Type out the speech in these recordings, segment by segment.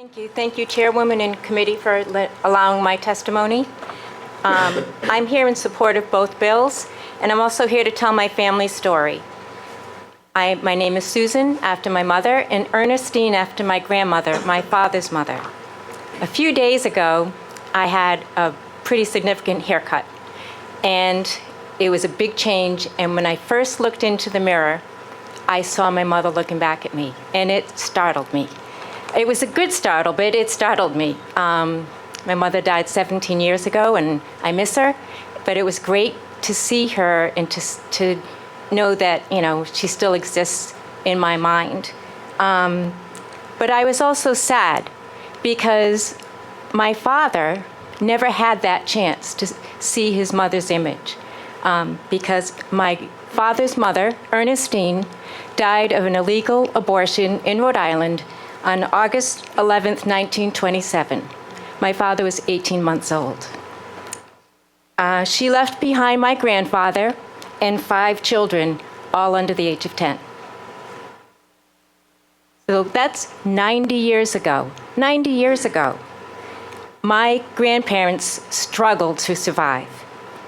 Thank you, Chairwoman and Committee, for allowing my testimony. I'm here in support of both bills, and I'm also here to tell my family story. My name is Susan, after my mother, and Ernestine, after my grandmother, my father's mother. A few days ago, I had a pretty significant haircut, and it was a big change, and when I first looked into the mirror, I saw my mother looking back at me, and it startled me. It was a good startle, but it startled me. My mother died 17 years ago, and I miss her, but it was great to see her and to know that, she still exists in my mind. But I was also sad because my father never had that chance to see his mother's image, because my father's mother, Ernestine, died of an illegal abortion in Rhode Island on August 11th, 1927. My father was 18 months old. She left behind my grandfather and 5 children, all under the age of 10. So that's 90 years ago. 90 years ago. My grandparents struggled to survive.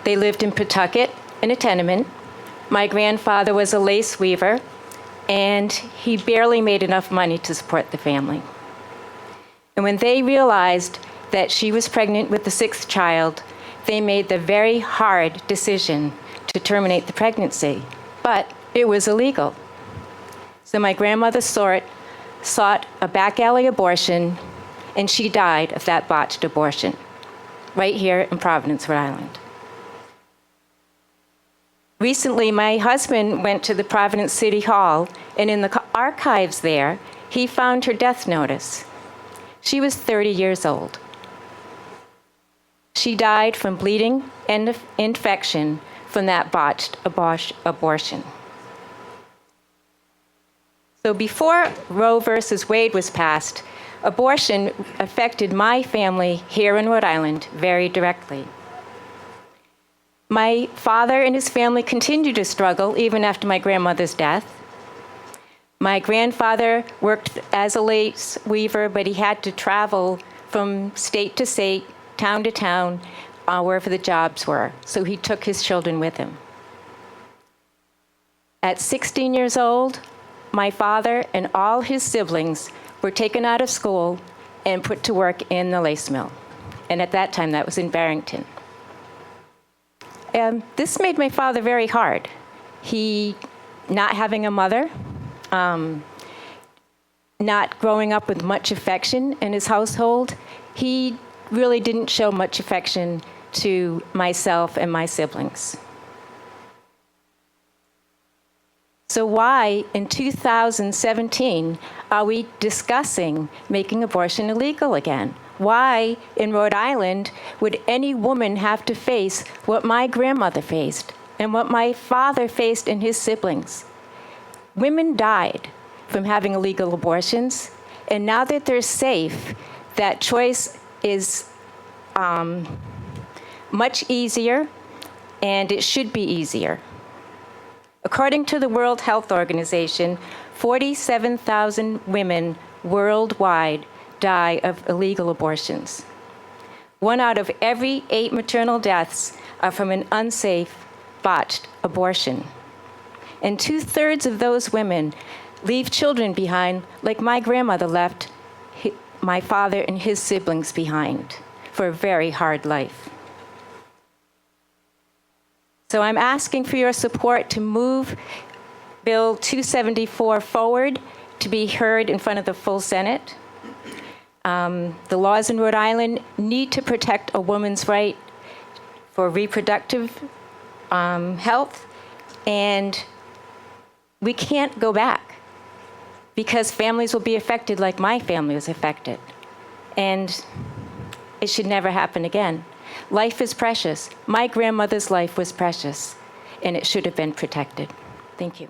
They lived in Pawtucket in a tenement. My grandfather was a lace weaver, and he barely made enough money to support the family. And when they realized that she was pregnant with the 6th child, they made the very hard decision to terminate the pregnancy, but it was illegal. So my grandmother sought a back alley abortion, and she died of that botched abortion, right here in Providence, Rhode Island. Recently, my husband went to the Providence City Hall, and in the archives there, he found her death notice. She was 30 years old. She died from bleeding and infection from that botched abortion. So before Roe versus Wade was passed, abortion affected my family here in Rhode Island very directly. My father and his family continued to struggle even after my grandmother's death. My grandfather worked as a lace weaver, but he had to travel from state to state, town to town, wherever the jobs were. So he took his children with him. At 16 years old, my father and all his siblings were taken out of school and put to work in the lace mill. And at that time, that was in Barrington. And this made my father very hard. He, not having a mother, not growing up with much affection in his household, he really didn't show much affection to myself and my siblings. So why, in 2017, are we discussing making abortion illegal again? Why, in Rhode Island, would any woman have to face what my grandmother faced and what my father faced and his siblings? Women died from having illegal abortions, and now that they're safe, that choice is much easier, and it should be easier. According to the World Health Organization, 47,000 women worldwide die of illegal abortions. 1 out of every 8 maternal deaths are from an unsafe, botched abortion. And 2/3 of those women leave children behind, like my grandmother left my father and his siblings behind, for a very hard life. So I'm asking for your support to move Bill 274 forward to be heard in front of the full Senate. The laws in Rhode Island need to protect a woman's right for reproductive health, and we can't go back because families will be affected like my family was affected, and it should never happen again. Life is precious. My grandmother's life was precious, and it should have been protected. Thank you.